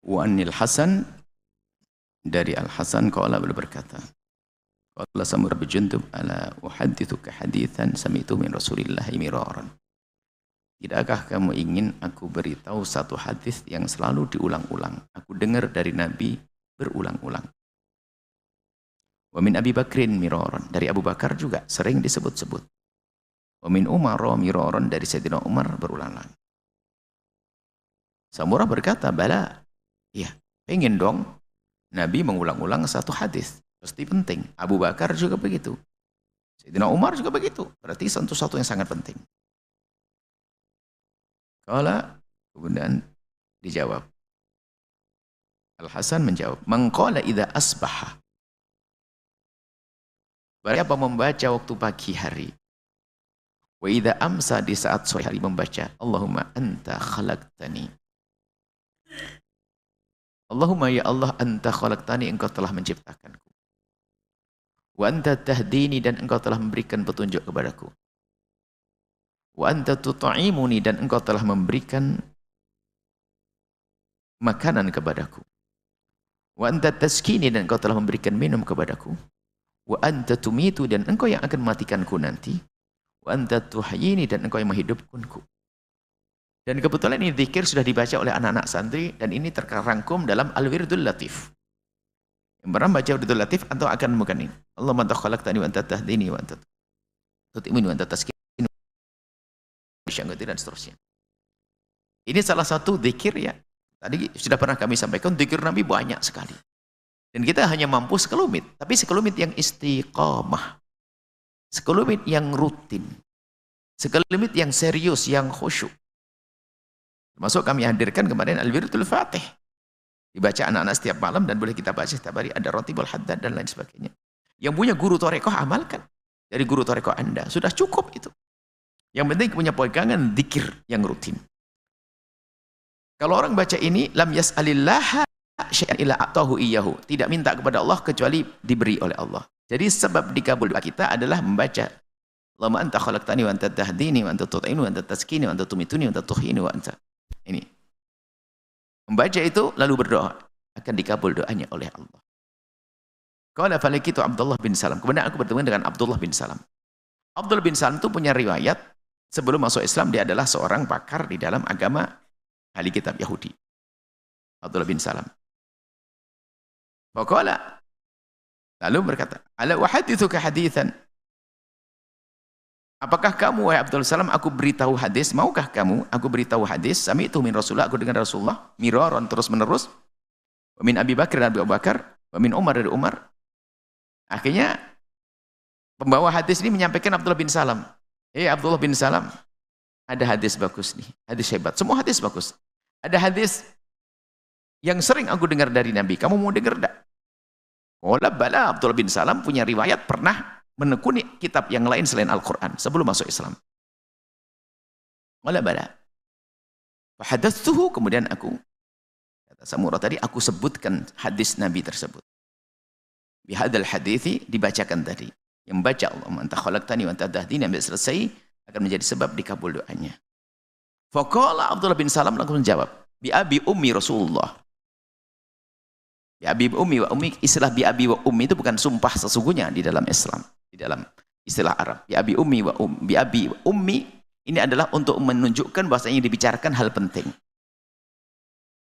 Wa anil Hasan, dari Al Hasan qala beliau berkata, qala Samurah bin Jundub, ala uhaddithuka haditsan sami'tu min Rasulillah miraran. Tidakkah kamu ingin aku beritahu satu hadis yang selalu diulang-ulang, aku dengar dari Nabi berulang-ulang. Wa min Abi Bakrin miraran, dari Abu Bakar juga sering disebut-sebut. Wa min Umar miraran, dari Sayyidina Umar berulang-ulang. Samurah berkata, bala, iya, pengen dong Nabi mengulang-ulang satu hadis, pasti penting. Abu Bakar juga begitu, Sayyidina Umar juga begitu, berarti satu yang sangat penting. Kalau kemudian dijawab, Al Hasan menjawab, mengqala idza asbaha, berapa membaca waktu pagi hari, wa idza amsa, di saat sore hari membaca, Allahumma anta khalaqtani, Allahumma ya Allah, anta khalaqtani, engkau telah menciptakanku, wa anta tahdini, dan engkau telah memberikan petunjuk kepadaku, wa anta tut'imuni, dan engkau telah memberikan makanan kepadaku, wa anta taskini, dan engkau telah memberikan minum kepadaku, wa anta tumitu, dan engkau yang akan mematikanku nanti, wa anta tuhyini, dan engkau yang menghidupkanku. Dan kebetulan ini zikir sudah dibaca oleh anak-anak santri, dan ini terrangkum dalam Al-Wirdul Latif. Yang pernah baca Wirdul Latif atau akan menemukan ini, Allahumma anta khalaqtani wa anta tahdini wa anta tut'imuni wa anta taskini, dan seterusnya. Ini salah satu zikir ya. Tadi sudah pernah kami sampaikan, zikir Nabi banyak sekali. Dan kita hanya mampu sekelumit, tapi sekelumit yang istiqamah, sekelumit yang rutin, sekelumit yang serius, yang khusyuk. Termasuk kami hadirkan kemarin Al-Wirdul Fatih, dibaca anak-anak setiap malam dan boleh kita baca setiap hari, ada Ratibul Haddad dan lain sebagainya. Yang punya guru Thariqah amalkan dari guru Thariqah Anda, sudah cukup itu. Yang penting punya pegangan zikir yang rutin. Kalau orang baca ini, lam yas'alillaha syai'an illa a'tahu iyyahu, tidak minta kepada Allah kecuali diberi oleh Allah. Jadi sebab dikabul doa kita adalah membaca Allahumma anta khalaqtani wa anta tahdini wa anta tut'inu wa anta taskini wa anta tumituni wa anta tuhyini wa anta. Ini. Membaca itu lalu berdoa, akan dikabul doanya oleh Allah. Qala falakitu Abdullah bin Salam, kemudian aku bertemu dengan Abdullah bin Salam. Abdullah bin Salam itu punya riwayat, sebelum masuk Islam dia adalah seorang pakar di dalam agama ahli kitab Yahudi. Abdullah bin Salam. Faqala, lalu berkata, ala uhaddithuka haditsan, apakah kamu wahai Abdul Salam, aku beritahu hadis, maukah kamu aku beritahu hadis, sami'tu min Rasulullah, aku dengar Rasulullah miraran, terus menerus, wa min Abi Bakar, dan Abu Bakar, wa min Umar, dari Umar. Akhirnya pembawa hadis ini menyampaikan Abdullah bin Salam, Abdullah bin Salam, ada hadis bagus nih, hadis hebat, semua hadis bagus. Ada hadis yang sering aku dengar dari Nabi, kamu mau dengar enggak? Qala bala, Abdullah bin Salam punya riwayat pernah menekuni kitab yang lain selain Al-Quran sebelum masuk Islam. Qala bala. Fahadatsuhu, kemudian aku, kata Samurah tadi, aku sebutkan hadis Nabi tersebut. Bihadal hadithi, dibacakan tadi. Yang baca Allahumma anta khalaqtani wa anta tahdini, sampai selesai akan menjadi sebab dikabul doanya. Faqala Abdullah bin Salam langsung menjawab, bi abi ummi Rasulullah. Bi abi ummi wa ummi, istilah bi abi wa ummi itu bukan sumpah sesungguhnya di dalam Islam, di dalam istilah Arab. Bi abi ummi wa ummi, bi abi ummi ini adalah untuk menunjukkan bahwasanya dibicarakan hal penting.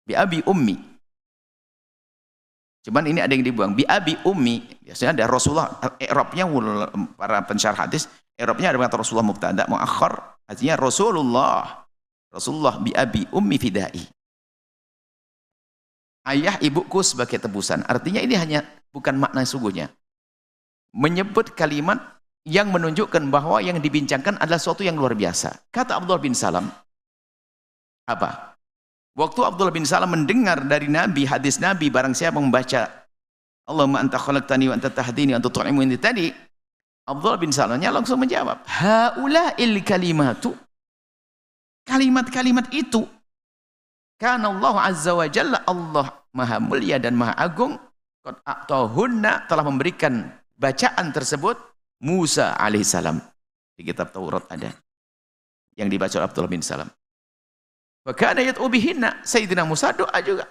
Bi abi ummi. Cuman ini ada yang dibuang. Bi abi ummi, biasanya ada Rasulullah, i'rabnya para pensyarah hadis, i'rabnya ada kata Rasulullah mubtada muakhar, artinya Rasulullah. Rasulullah bi abi ummi fidai. Ayah ibuku sebagai tebusan. Artinya ini hanya bukan makna sungguhnya. Menyebut kalimat yang menunjukkan bahwa yang dibincangkan adalah sesuatu yang luar biasa. Kata Abdullah bin Salam, apa? Waktu Abdullah bin Salam mendengar dari Nabi, hadis Nabi, barang siapa membaca Allahumma anta khalaqtani wa anta tahdini wa anta tut'imuni tadi, Abdullah bin Salamnya langsung menjawab, haula'il kalimatu, kalimat-kalimat itu, karena Allah Azza wa Jalla, Allah Maha Mulia dan Maha Agung, qad a'tahunna, telah memberikan bacaan tersebut Musa alaihissalam. Di kitab Taurat ada yang dibaca oleh Abdullah bin Salam. Wa kana yad'u bihinna, Sayyidina Musa doa juga.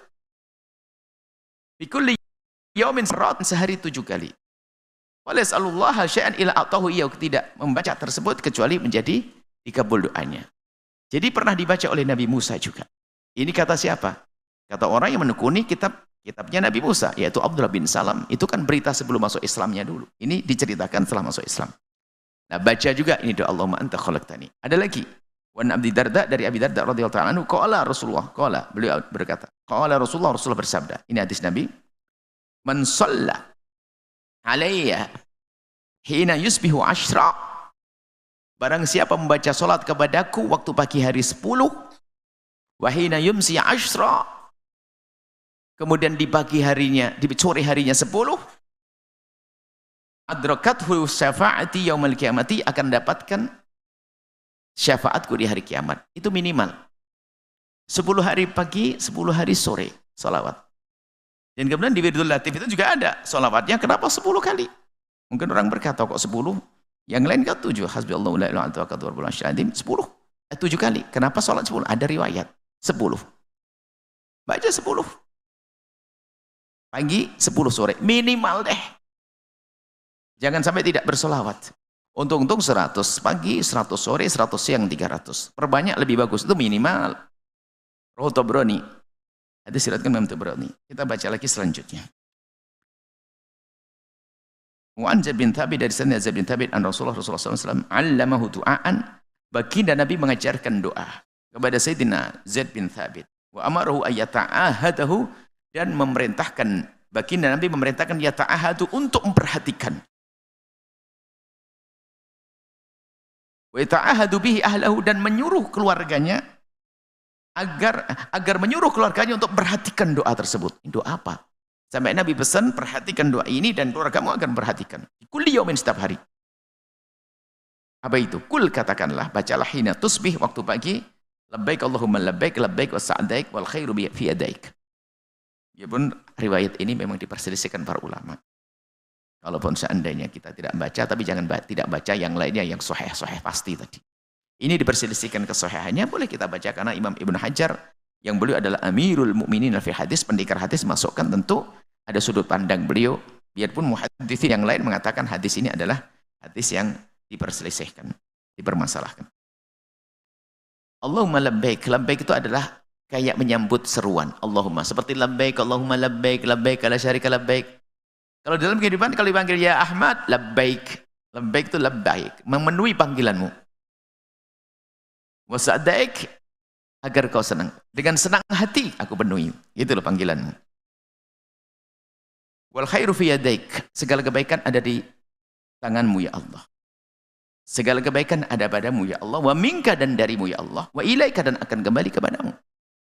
Fi kulli yaumin sehari 7 kali. Wa yas'alullaha syai'an illa a'tahu iyyahu, tidak membaca tersebut kecuali menjadi dikabul doanya. Jadi pernah dibaca oleh Nabi Musa juga. Ini kata siapa? Kata orang yang menekuni kitabnya Nabi Musa, yaitu Abdullah bin Salam. Itu kan berita sebelum masuk Islamnya dulu. Ini diceritakan setelah masuk Islam. Nah, baca juga ini doa Allahumma anta khalaqtani. Ada lagi. Wan Abi Darda, dari Abi Darda radhiyallahu ta'ala anhu, qala Rasulullah, qala, beliau berkata, qala Rasulullah bersabda. Ini hadis Nabi. Man shalla alayya hina yusbihu ashra. Barang siapa membaca salat kepadaku waktu pagi hari 10, wa hina yumsi ashra, kemudian di pagi harinya, di sore harinya 10, adrakathu syafaati yaumal kiamati, akan dapatkan syafaatku di hari kiamat. Itu minimal 10 hari pagi, 10 hari sore salawat. Dan kemudian di Wirdul Latif itu juga ada salawatnya. Kenapa 10 kali? Mungkin orang berkata kok 10, yang lain kan 7. Hasbiyallahu la ilaha illa huwa al-hayyul qayyum. 10 7 kali. Kenapa salat 10? Ada riwayat 10. Baca 10 pagi, 10 sore minimal deh. Jangan sampai tidak bersolawat. Untung-untung 100 pagi, 100 sore, 100 siang, 300. Perbanyak lebih bagus, itu minimal. Rawahu Tabrani. Hadis riwayatkan Imam Tabrani. Kita baca lagi selanjutnya. Wa an Zaid bin Thabit, dari sanad Zaid bin Thabit an Rasulullah SAW 'allamahu du'aan, baginda Nabi mengajarkan doa kepada Sayyidina Zaid bin Thabit. Wa amarahu ayyata'ahadahu, dan memerintahkan, baginda Nabi memerintahkan yata'ahadu, untuk memperhatikan. Wa yata'ahadu bihi ahlahu, dan menyuruh keluarganya agar menyuruh keluarganya untuk perhatikan doa tersebut. Doa apa? Sampai Nabi pesan, perhatikan doa ini dan keluargamu akan perhatikan. Kulli yaumin, setiap hari. Apa itu? Kul, katakanlah, bacalah hina tusbih, waktu pagi, labbaik Allahumma labbaik, labbaik wa sa'daik wal khairu fi yadaik. Ya pun riwayat ini memang diperselisihkan para ulama. Kalaupun seandainya kita tidak baca, tapi jangan tidak baca yang lainnya yang sahih pasti tadi. Ini diperselisihkan kesahihannya, boleh kita baca karena Imam Ibnu Hajar yang beliau adalah Amirul Mukminin fi hadis, pendekar hadis, masukkan tentu ada sudut pandang beliau. Biarpun muhaditsin yang lain mengatakan hadis ini adalah hadis yang diperselisihkan, dipermasalahkan. Allahumma labbaik, labbaik itu adalah kayak menyambut seruan Allahumma, seperti labbaik Allahumma labbaik, labbaik la syarika labbaik. Kalau dalam kehidupan, kalau dipanggil ya Ahmad, labbaik, labbaik itu labbaik, memenuhi panggilanmu. Wa sa'daik, agar kau senang, dengan senang hati aku penuhi, itu loh panggilanmu. Wal khairu fi yadaik, segala kebaikan ada di tanganmu ya Allah. Segala kebaikan ada padamu ya Allah. Wa minka, dan darimu ya Allah. Wa ilaika, dan akan kembali kepadamu.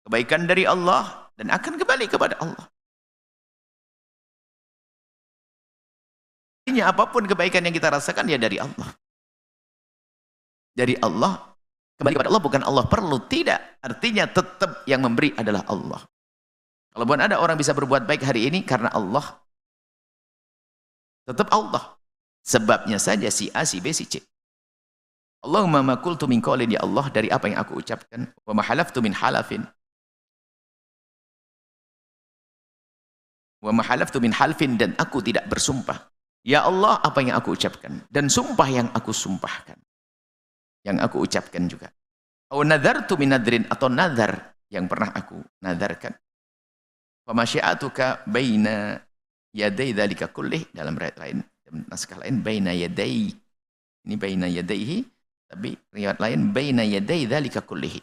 Kebaikan dari Allah dan akan kembali kepada Allah. Artinya apapun kebaikan yang kita rasakan ya dari Allah. Dari Allah, kembali kepada Allah, bukan Allah perlu, tidak. Artinya tetap yang memberi adalah Allah. Kalaupun ada orang bisa berbuat baik hari ini karena Allah, tetap Allah. Sebabnya saja si A, si B, si C. Allahumma ma qultu min qawlin, ya Allah, dari apa yang aku ucapkan, wa ma halaftu min halafin, wa ma halaftu min halfin, dan aku tidak bersumpah. Ya Allah, apa yang aku ucapkan dan sumpah yang aku sumpahkan, yang aku ucapkan juga. Aw nadartu min nadrin, atau nadar yang pernah aku nadarkan. Fa masyiatuka baina yaday dzalika kullih, dalam riwayat lain, naskah lain baina yaday, ini baina yadayhi, tapi riwayat lain baina yaday dzalika kullih.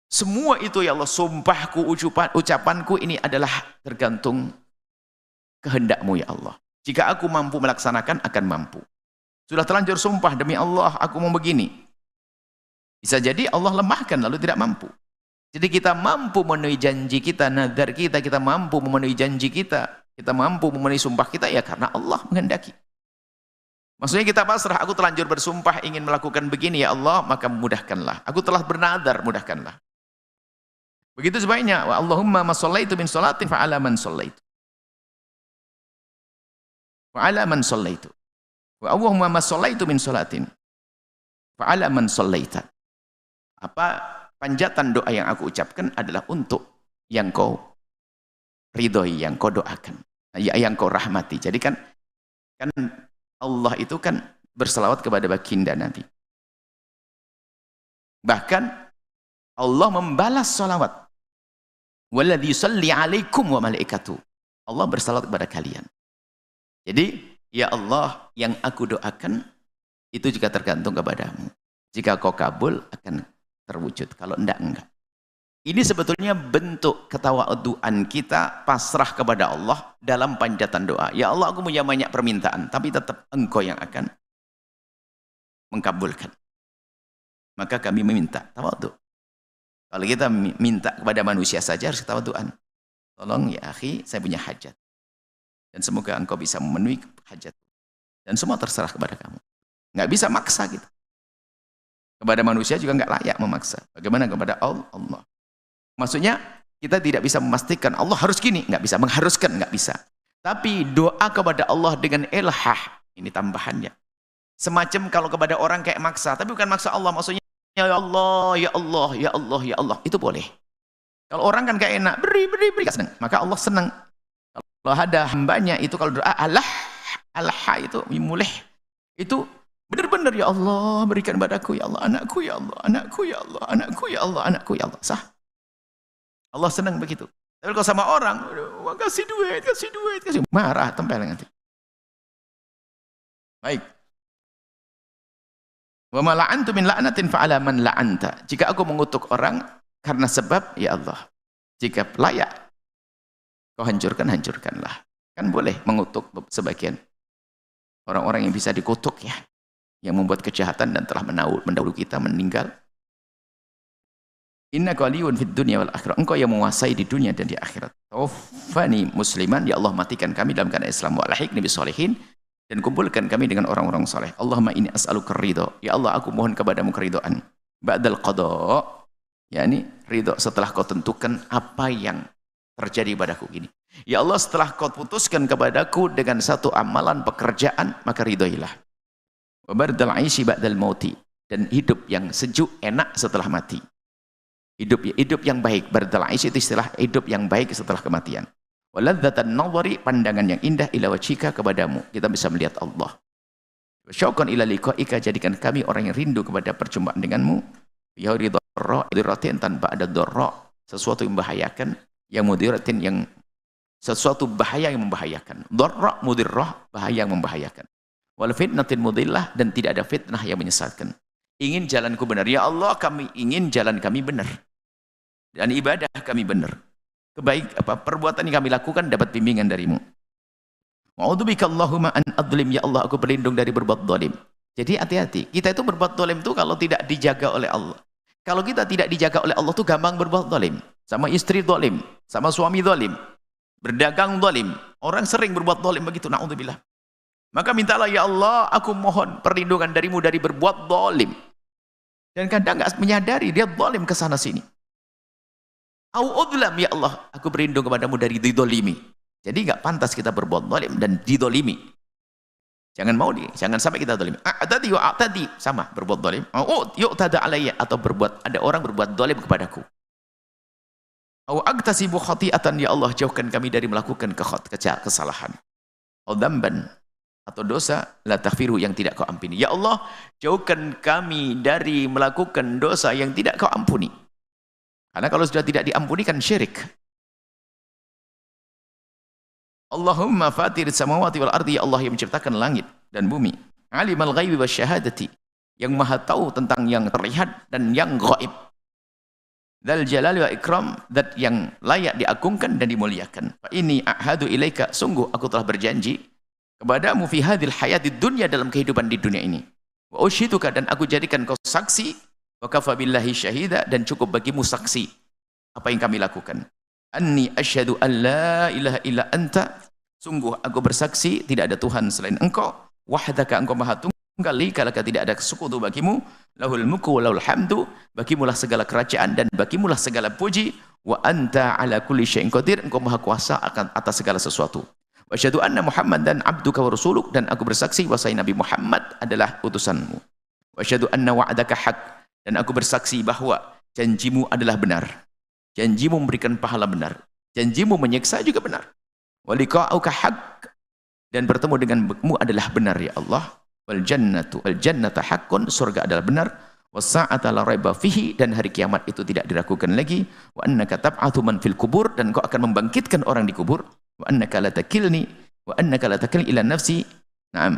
Semua itu ya Allah, sumpahku, ucapanku ini adalah tergantung kehendak-Mu ya Allah. Jika aku mampu melaksanakan, akan mampu. Sudah terlanjur sumpah, demi Allah aku mau begini. Bisa jadi Allah lemahkan lalu tidak mampu. Jadi kita mampu memenuhi janji kita, nadar kita, kita mampu memenuhi janji kita, kita mampu memenuhi sumpah kita ya karena Allah menghendaki. Maksudnya kita pasrah, aku terlanjur bersumpah ingin melakukan begini ya Allah, maka mudahkanlah. Aku telah bernadar, mudahkanlah. Begitu sebaiknya. Wa Allahumma ma shallaitu min sholatin fa ala man shallaitu. Fa ala man shallaitu. Wa Allahumma ma shallaitu min sholatin fa ala man shallaita. Apa panjatan doa yang aku ucapkan adalah untuk yang kau ridhoi, yang kau doakan, yang kau rahmati. Jadi kan Allah itu kan berselawat kepada baginda Nabi. Bahkan Allah membalas salawat. Walladzi yusalli 'alaikum wa malaikatuh. Allah bersalawat kepada kalian. Jadi, ya Allah, yang aku doakan itu juga tergantung kepadamu. Jika kau kabul akan terwujud, kalau enggak. Ini sebetulnya bentuk ketawaduan kita pasrah kepada Allah dalam panjatan doa. Ya Allah, aku punya banyak permintaan, tapi tetap Engkau yang akan mengkabulkan. Maka kami meminta tawadu. Kalau kita minta kepada manusia saja harus ketawaduan. Tolong ya akhi, saya punya hajat. Dan semoga engkau bisa memenuhi hajat. Dan semua terserah kepada kamu. Nggak bisa maksa gitu. Kepada manusia juga nggak layak memaksa. Bagaimana kepada Allah? Maksudnya kita tidak bisa memastikan Allah harus gini. Nggak bisa, mengharuskan nggak bisa. Tapi doa kepada Allah dengan ilhah. Ini tambahannya. Semacam kalau kepada orang kayak maksa. Tapi bukan maksa Allah, maksudnya ya Allah, ya Allah, ya Allah, ya Allah. Itu boleh. Kalau orang kan gak enak, beri, gak senang. Maka Allah senang. Kalau ada hambanya itu kalau doa Allah itu mulih. Itu benar-benar ya Allah berikan padaku ya Allah, anakku ya Allah, anakku ya Allah, anakku ya Allah, anakku ya Allah. Sah. Allah senang begitu. Tapi kalau sama orang, kasih duit, marah, tempel nanti. Baik. Wa ma la'antu min la'natin fa'ala man la'anta. Jika aku mengutuk orang karena sebab ya Allah, jika layak kau hancurkanlah. Kan boleh mengutuk sebagian orang-orang yang bisa dikutuk ya, yang membuat kejahatan dan telah mendahului kita meninggal. Innaka waliyun fid dunya wal akhirah. Engkau yang menguasai di dunia dan di akhirat. Tawaffani musliman, ya Allah matikan kami dalam keadaan Islam, wa alhiqni bis sholihin, dan kumpulkan kami dengan orang-orang saleh. Allahumma inni as'aluka ridha. Ya Allah, aku mohon kepadamu keridhaan. Ba'dal qada, yakni ridha setelah kau tentukan apa yang terjadi padaku ini. Ya Allah, setelah kau putuskan kepadaku dengan satu amalan pekerjaan, maka ridhoilah. Wa bardal 'aishi ba'dal mauti, dan hidup yang sejuk enak setelah mati. Hidup yang baik. Bardal 'aishi itu istilah hidup yang baik setelah kematian. Waladzatan nadhari, pandangan yang indah ila wajhika, kepadamu kita bisa melihat Allah. Syauqan ila liqaika, jadikan kami orang yang rindu kepada perjumpaan denganmu. Ya ridhatin tanpa ada dharra, sesuatu yang membahayakan, yang mudiratin, yang sesuatu bahaya yang membahayakan. Dharra mudirrah, bahaya yang membahayakan. Wal fitnatin mudillah, dan tidak ada fitnah yang menyesatkan. Ingin jalanku benar ya Allah, kami ingin jalan kami benar dan ibadah kami benar. Perbuatan yang kami lakukan dapat bimbingan darimu. Wa'udzubika Allahumma an adlim, ya Allah aku berlindung dari berbuat zalim. Jadi hati-hati, kita itu berbuat zalim itu kalau tidak dijaga oleh Allah. Kalau kita tidak dijaga oleh Allah tuh gampang berbuat zalim. Sama istri zalim, sama suami zalim, berdagang zalim. Orang sering berbuat zalim begitu, na'udzubillah. Maka mintalah ya Allah, aku mohon perlindungan darimu dari berbuat zalim. Dan kadang enggak menyadari dia zalim ke sana sini. A'udzulam, ya Allah, aku berlindung kepadamu dari didolimi. Jadi enggak pantas kita berbuat zalim dan didolimi. Jangan sampai kita zalim. A'tadi wa a'tadi, sama berbuat zalim. Yu'tada alayya, atau ada orang berbuat zalim kepadaku. Au agtasibu khati'atan, ya Allah jauhkan kami dari melakukan kesalahan. Au dzamban, atau dosa la taghfiru, yang tidak kau ampuni. Ya Allah, jauhkan kami dari melakukan dosa yang tidak kau ampuni. Karena kalau sudah tidak diampuni kan syirik. Allahumma fatir samawati wal ardi, ya Allah yang menciptakan langit dan bumi. Alimal ghaibi wasyahadati, yang maha tahu tentang yang terlihat dan yang gaib. Dzal jalali wa ikram, zat yang layak diagungkan dan dimuliakan. Fa inni a'hadu ilaika, sungguh aku telah berjanji kepadamu fi hadhil hayatid dunya, dalam kehidupan di dunia ini. Wa ushiduka, dan aku jadikan kau saksi. Wa kafa billahi syahida, dan cukup bagimu saksi apa yang kami lakukan. Anni asyhadu an la ilaha illa anta, sungguh aku bersaksi tidak ada Tuhan selain engkau. Wahdaka, engkau maha tunggal, kalaka tidak ada sekutu bagimu. Lahul mulku wa lahul hamdu, bagimulah segala kerajaan dan bagimulah segala puji. Wa anta ala kulli syai'in qadir, engkau maha kuasa atas segala sesuatu. Wa asyhadu anna Muhammadan abduka wa rasuluk, dan aku bersaksi bahwa Nabi Muhammad adalah utusanmu. Wa asyhadu anna wa'daka haq, dan aku bersaksi bahwa janjimu adalah benar. Janjimu memberikan pahala benar. Janjimu menyiksa juga benar. Wa liqa'uka haqq, dan bertemu denganmu adalah benar ya Allah. Wal jannatu haqqun, surga adalah benar. Was sa'ata la raiba fihi, dan hari kiamat itu tidak diragukan lagi. Wa annaka tab'atsu man fil kubur, dan kau akan membangkitkan orang di kubur. Wa annaka la takilni ila nafsi. Naam.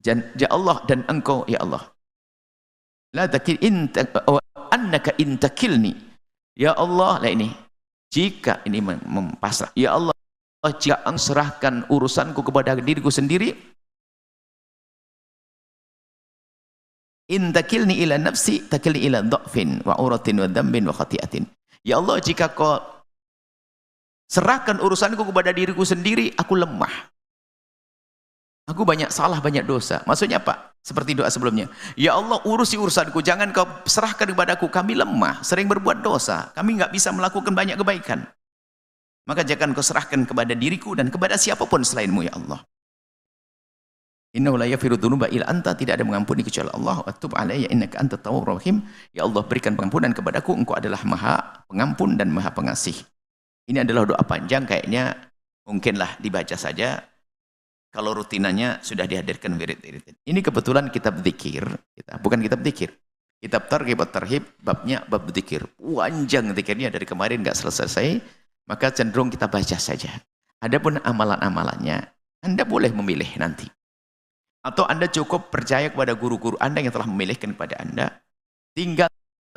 Ya Allah, dan engkau ya Allah. La takil annaka in takilni. Ya Allah, lah ini. Jika ini mempasrah, ya Allah, jika engkau serahkan urusanku kepada diriku sendiri, in takilni ila nafsi, takilni ila dha'fin wa uratin wa dhanbin wa khati'atin. Ya Allah, jika kau serahkan urusanku kepada diriku sendiri, aku lemah. Aku banyak salah, banyak dosa. Maksudnya apa? Seperti doa sebelumnya. Ya Allah, urusi urusanku, jangan kau serahkan kepadaku. Kami lemah, sering berbuat dosa. Kami enggak bisa melakukan banyak kebaikan. Maka jangan kau serahkan kepada diriku dan kepada siapapun selainmu ya Allah. Innahu la yaghfiru dzunuba illa anta, tidak ada mengampuni kecuali Allah. Wa tub alayya innaka antat tawwabur rahim. Ya Allah, berikan pengampunan kepadaku, engkau adalah Maha Pengampun dan Maha Pengasih. Ini adalah doa panjang, kayaknya mungkinlah dibaca saja. Kalau rutinannya sudah dihadirkan wirid-wirid. Ini kebetulan kitab dzikir, bukan kitab dzikir. Kitab Targhib at-Tarhib, babnya bab dzikir. Panjang dzikirnya, dari kemarin enggak selesai, maka cenderung kita baca saja. Adapun amalan-amalannya, Anda boleh memilih nanti. Atau Anda cukup percaya kepada guru-guru Anda yang telah memilihkan kepada Anda. Tinggal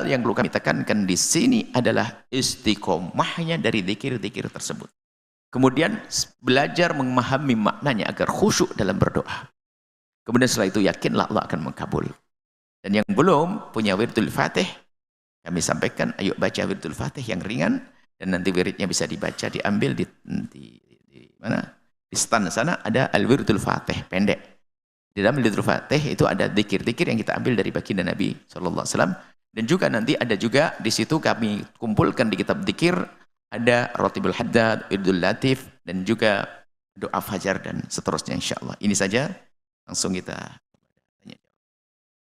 yang perlu kami tekankan di sini adalah istiqomahnya dari dzikir-dzikir tersebut. Kemudian belajar memahami maknanya agar khusyuk dalam berdoa. Kemudian setelah itu yakinlah Allah akan mengkabul. Dan yang belum punya wirdul Fatih, kami sampaikan, ayo baca wirdul Fatih yang ringan, dan nanti wiridnya bisa dibaca, diambil di mana? Di stand sana ada al-wirdul Fatih pendek. Di dalam wirdul Fatih itu ada dzikir-dzikir yang kita ambil dari baginda Nabi sallallahu alaihi wasallam, dan juga nanti ada juga di situ kami kumpulkan di kitab dzikir, ada Ratibul Haddad, Wirdul Latif, dan juga doa fajar dan seterusnya insyaallah. Ini saja, langsung kita